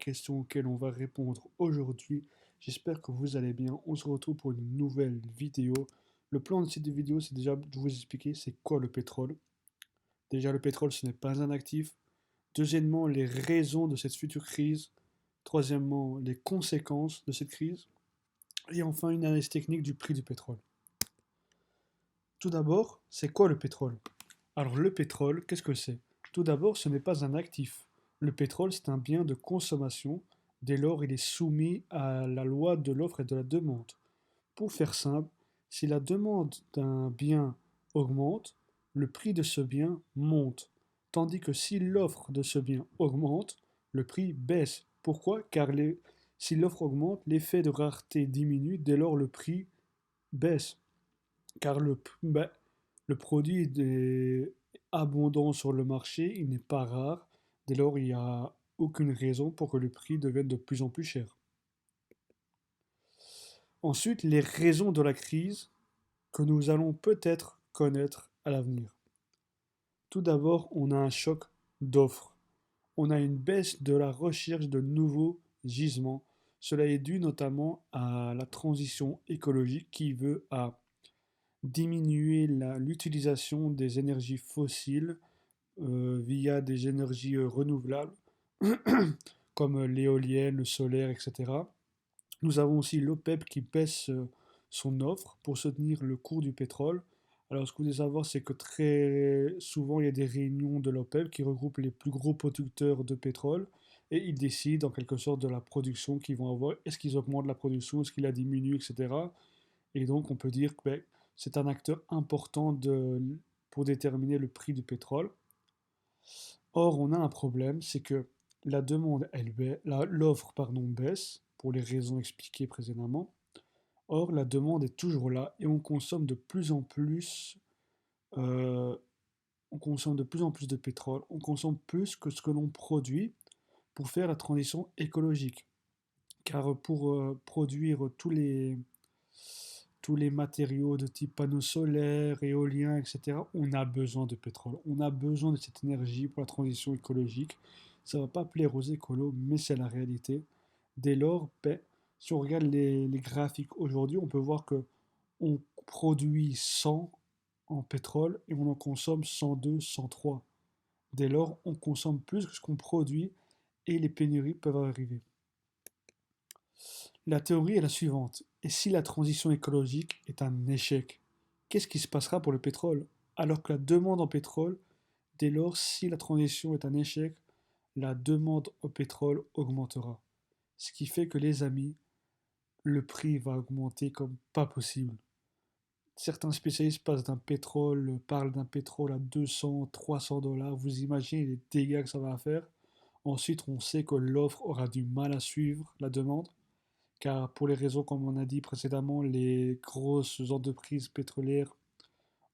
question auxquelles on va répondre aujourd'hui. J'espère que vous allez bien. On se retrouve pour une nouvelle vidéo. Le plan de cette vidéo, c'est déjà de vous expliquer c'est quoi le pétrole. Déjà, le pétrole, ce n'est pas un actif. Deuxièmement, les raisons de cette future crise. Troisièmement, les conséquences de cette crise. Et enfin, une analyse technique du prix du pétrole. Tout d'abord, c'est quoi le pétrole? Alors le pétrole, qu'est-ce que c'est? Tout d'abord, ce n'est pas un actif. Le pétrole, c'est un bien de consommation. Dès lors, il est soumis à la loi de l'offre et de la demande. Pour faire simple, si la demande d'un bien augmente, le prix de ce bien monte. Tandis que si l'offre de ce bien augmente, le prix baisse. Pourquoi? Si l'offre augmente, l'effet de rareté diminue, dès lors le prix baisse. Car le produit est abondant sur le marché, il n'est pas rare, dès lors il n'y a aucune raison pour que le prix devienne de plus en plus cher. Ensuite, les raisons de la crise que nous allons peut-être connaître à l'avenir. Tout d'abord, on a un choc d'offres. On a une baisse de la recherche de nouveaux gisements. Cela est dû notamment à la transition écologique qui veut à diminuer l'utilisation des énergies fossiles via des énergies renouvelables comme l'éolienne, le solaire, etc. Nous avons aussi l'OPEP qui baisse son offre pour soutenir le cours du pétrole. Alors, ce que vous devez savoir, c'est que très souvent, il y a des réunions de l'OPEP qui regroupent les plus gros producteurs de pétrole et ils décident en quelque sorte de la production qu'ils vont avoir. Est-ce qu'ils augmentent la production, est-ce qu'ils la diminuent, etc. Et donc, on peut dire que c'est un acteur important pour déterminer le prix du pétrole. Or, on a un problème, c'est que la demande, l'offre, pardon, baisse pour les raisons expliquées précédemment. Or, la demande est toujours là et euh, on consomme de plus en plus de pétrole, on consomme plus que ce que l'on produit pour faire la transition écologique. Car pour produire tous les matériaux de type panneaux solaires, éoliens, etc., on a besoin de pétrole. On a besoin de cette énergie pour la transition écologique. Ça ne va pas plaire aux écolos, mais c'est la réalité. Dès lors, si on regarde les graphiques aujourd'hui, on peut voir que on produit 100 en pétrole et on en consomme 102, 103. Dès lors, on consomme plus que ce qu'on produit et les pénuries peuvent arriver. La théorie est la suivante. Et si la transition écologique est un échec, qu'est-ce qui se passera pour le pétrole? Alors que la demande en pétrole, dès lors, si la transition est un échec, la demande au pétrole augmentera. Ce qui fait que les amis, le prix va augmenter comme pas possible. Certains spécialistes parlent d'un pétrole à 200, 300 dollars. Vous imaginez les dégâts que ça va faire. Ensuite, on sait que l'offre aura du mal à suivre la demande car pour les raisons comme on a dit précédemment, les grosses entreprises pétrolières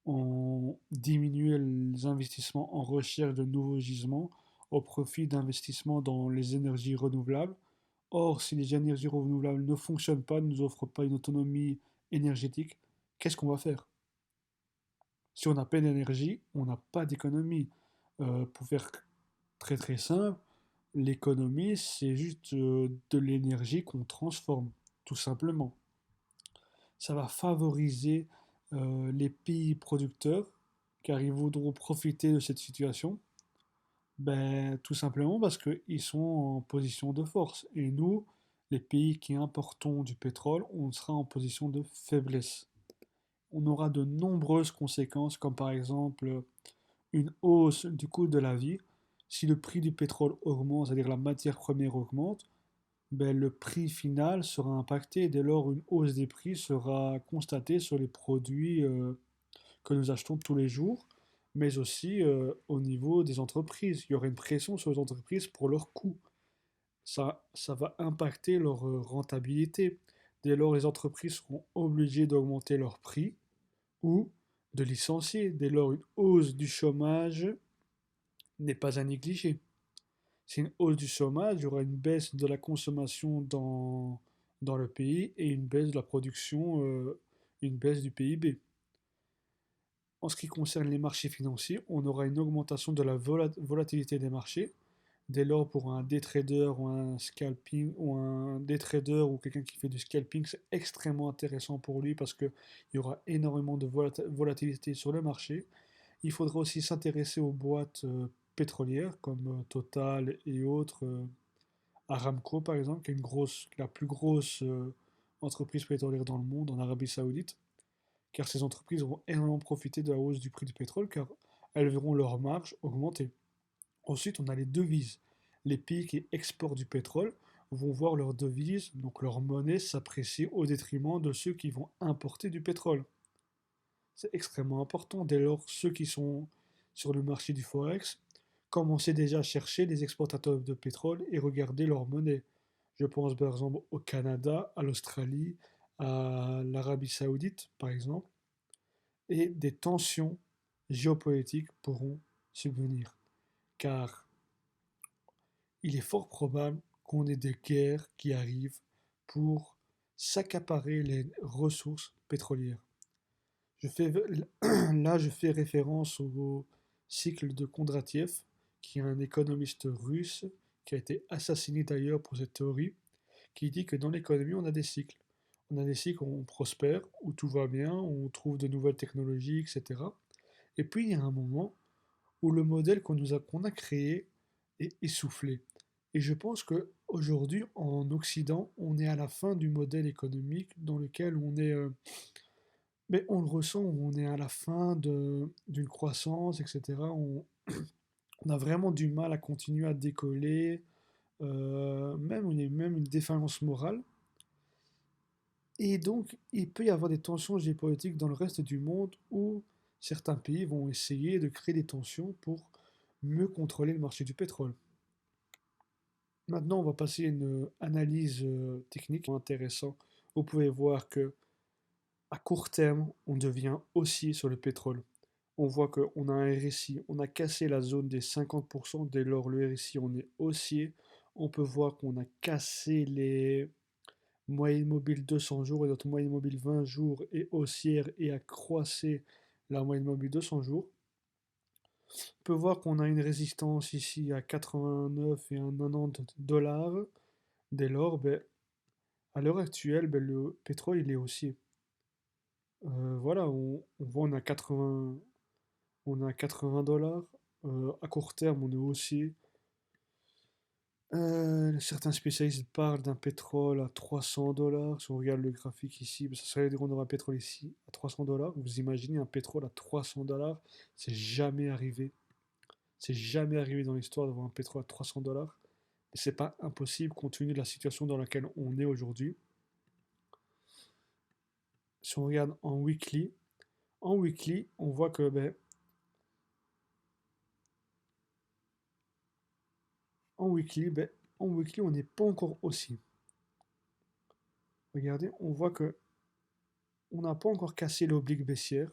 ont diminué les investissements en recherche de nouveaux gisements au profit d'investissements dans les énergies renouvelables. Or, si les énergies renouvelables ne fonctionnent pas, ne nous offrent pas une autonomie énergétique, qu'est-ce qu'on va faire? Si on n'a pas d'énergie, on n'a pas d'économie. Pour faire très très simple, l'économie, c'est juste de l'énergie qu'on transforme, tout simplement. Ça va favoriser les pays producteurs, car ils voudront profiter de cette situation, ben, tout simplement parce qu'ils sont en position de force. Et nous, les pays qui importons du pétrole, on sera en position de faiblesse. On aura de nombreuses conséquences, comme par exemple une hausse du coût de la vie. Si le prix du pétrole augmente, c'est-à-dire la matière première augmente, ben, le prix final sera impacté. Dès lors, une hausse des prix sera constatée sur les produits que nous achetons tous les jours, mais aussi au niveau des entreprises. Il y aura une pression sur les entreprises pour leurs coûts. Ça va impacter leur rentabilité. Dès lors, les entreprises seront obligées d'augmenter leurs prix ou de licencier. Dès lors, une hausse du chômage n'est pas à négliger. C'est une hausse du chômage, il y aura une baisse de la consommation dans le pays et une baisse de la production, une baisse du PIB. En ce qui concerne les marchés financiers, on aura une augmentation de la volatilité des marchés. Dès lors, pour un day trader ou un scalping ou un day trader ou quelqu'un qui fait du scalping, c'est extrêmement intéressant pour lui parce qu'il y aura énormément de volatilité sur le marché. Il faudra aussi s'intéresser aux boîtes pétrolières comme Total et autres, Aramco par exemple, qui est la plus grosse entreprise pétrolière dans le monde, en Arabie Saoudite, car ces entreprises vont énormément profiter de la hausse du prix du pétrole, car elles verront leur marge augmenter. Ensuite, on a les devises. Les pays qui exportent du pétrole vont voir leur devise, donc leur monnaie, s'apprécier au détriment de ceux qui vont importer du pétrole. C'est extrêmement important. Dès lors, ceux qui sont sur le marché du Forex, commencez déjà à chercher les exportateurs de pétrole et regarder leur monnaie. Je pense par exemple au Canada, à l'Australie, à l'Arabie Saoudite, par exemple, et des tensions géopolitiques pourront subvenir. Car il est fort probable qu'on ait des guerres qui arrivent pour s'accaparer les ressources pétrolières. Je fais, là, je fais référence au cycle de Kondratiev, qui est un économiste russe, qui a été assassiné d'ailleurs pour cette théorie, qui dit que dans l'économie, on a des cycles. On a des cycles où on prospère, où tout va bien, où on trouve de nouvelles technologies, etc. Et puis, il y a un moment où le modèle qu'on a créé est essoufflé. Et je pense qu'aujourd'hui, en Occident, on est à la fin du modèle économique dans lequel on est mais on le ressent, on est à la fin d'une croissance, etc. On a vraiment du mal à continuer à décoller, même, on a même une défaillance morale. Et donc, il peut y avoir des tensions géopolitiques dans le reste du monde où certains pays vont essayer de créer des tensions pour mieux contrôler le marché du pétrole. Maintenant, on va passer à une analyse technique intéressante. Vous pouvez voir que à court terme, on devient haussier sur le pétrole. On voit qu'on a un RSI, on a cassé la zone des 50%, dès lors le RSI on est haussier. On peut voir qu'on a cassé les moyennes mobiles 200 jours et notre moyenne mobile 20 jours est haussière et a croissé la moyenne mobile 200 jours. On peut voir qu'on a une résistance ici à 89 et un 90 dollars. Dès lors, ben, à l'heure actuelle, ben, le pétrole il est haussier. Voilà, on voit on a 80 dollars. À court terme, on est haussier. Certains spécialistes parlent d'un pétrole à 300 dollars. Si on regarde le graphique ici, ben, ça serait dire qu'on aura un pétrole ici à 300 dollars. Vous imaginez un pétrole à 300 dollars? C'est jamais arrivé. C'est jamais arrivé dans l'histoire d'avoir un pétrole à 300 dollars. Mais c'est pas impossible compte tenu de la situation dans laquelle on est aujourd'hui. Si on regarde en weekly, on voit que ben, en weekly, ben, en weekly, on n'est pas encore haussier. Regardez, on voit que on n'a pas encore cassé l'oblique baissière.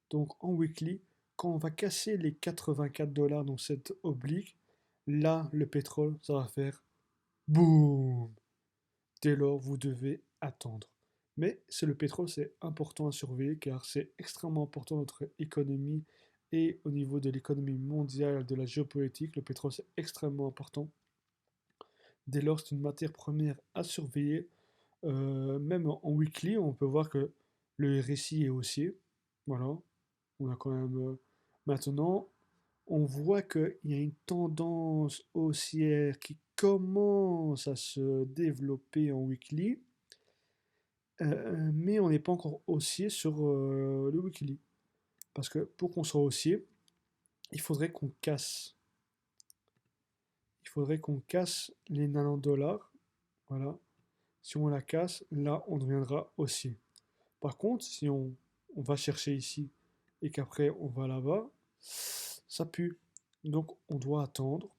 Donc en weekly, quand on va casser les 84 dollars dans cette oblique, là, le pétrole, ça va faire boum. Dès lors, vous devez attendre. Mais c'est le pétrole, c'est important à surveiller car c'est extrêmement important dans notre économie et au niveau de l'économie mondiale, de la géopolitique, le pétrole c'est extrêmement important. Dès lors, c'est une matière première à surveiller. Même en weekly, on peut voir que le RSI est haussier. Voilà, on a quand même. Maintenant, on voit qu'il y a une tendance haussière qui commence à se développer en weekly, mais on n'est pas encore haussier sur le weekly. Parce que pour qu'on soit haussier, il faudrait qu'on casse. Il faudrait qu'on casse les 90 dollars. Voilà. Si on la casse, là, on deviendra haussier. Par contre, si on va chercher ici et qu'après on va là-bas, ça pue. Donc on doit attendre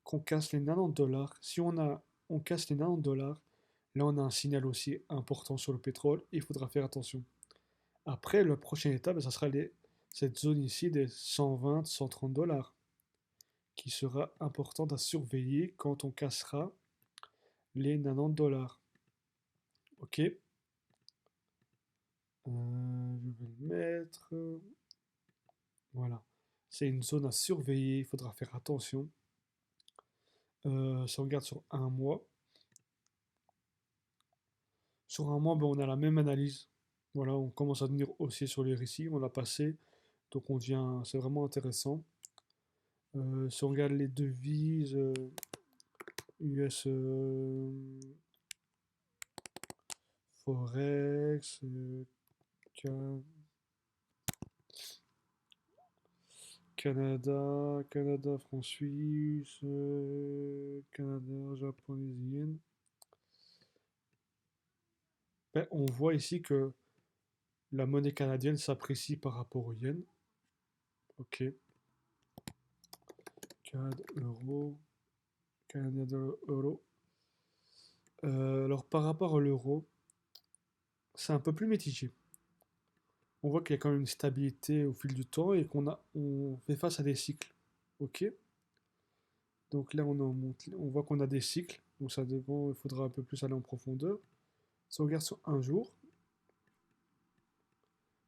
qu'on casse les 90 dollars. Si on casse les 90 dollars, là on a un signal aussi important sur le pétrole et il faudra faire attention. Après, la prochaine étape, ça sera cette zone ici des 120, 130 dollars qui sera importante à surveiller quand on cassera les 90 dollars. Ok, je vais le mettre. Voilà. C'est une zone à surveiller, il faudra faire attention. Si on regarde sur un mois, ben, on a la même analyse. Voilà, on commence à venir haussier sur les récits, on l'a passé, donc on devient, c'est vraiment intéressant. Si on regarde les devises US Forex, Ca- Canada, franc suisse, Canada, japonaise, ben, on voit ici que la monnaie canadienne s'apprécie par rapport au yen. Ok, CAD, euro, Canada, euro. Alors par rapport à l'euro, c'est un peu plus mitigé. On voit qu'il y a quand même une stabilité au fil du temps et on fait face à des cycles. Ok, donc là on voit qu'on a des cycles, donc ça dépend, il faudra un peu plus aller en profondeur. Si on regarde sur un jour,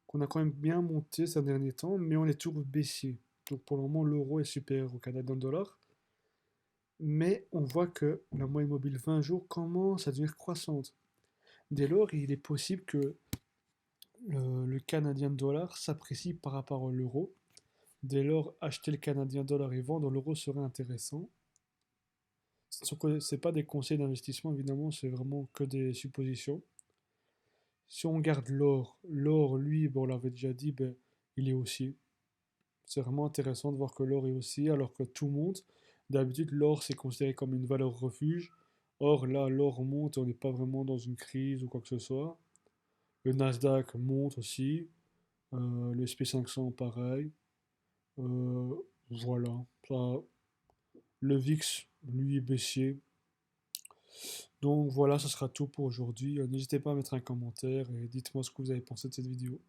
qu'on a quand même bien monté ces derniers temps, mais on est toujours baissier. Donc pour le moment, l'euro est supérieur au Canadien dollar. Mais on voit que la moyenne mobile 20 jours commence à devenir croissante. Dès lors, il est possible que le Canadien dollar s'apprécie par rapport à l'euro. Dès lors, acheter le Canadien dollar et vendre l'euro serait intéressant. Ce n'est pas des conseils d'investissement, évidemment, c'est vraiment que des suppositions. Si on regarde l'or, lui, bon, on l'avait déjà dit, ben, il est haussier. C'est vraiment intéressant de voir que l'or est haussier alors que tout monte. D'habitude, l'or c'est considéré comme une valeur refuge. Or là, l'or monte et on n'est pas vraiment dans une crise ou quoi que ce soit. Le Nasdaq monte aussi. Le SP500 pareil. Euh, voilà. Ça, le VIX, lui, est baissier. Donc voilà, ça sera tout pour aujourd'hui. N'hésitez pas à mettre un commentaire et dites-moi ce que vous avez pensé de cette vidéo.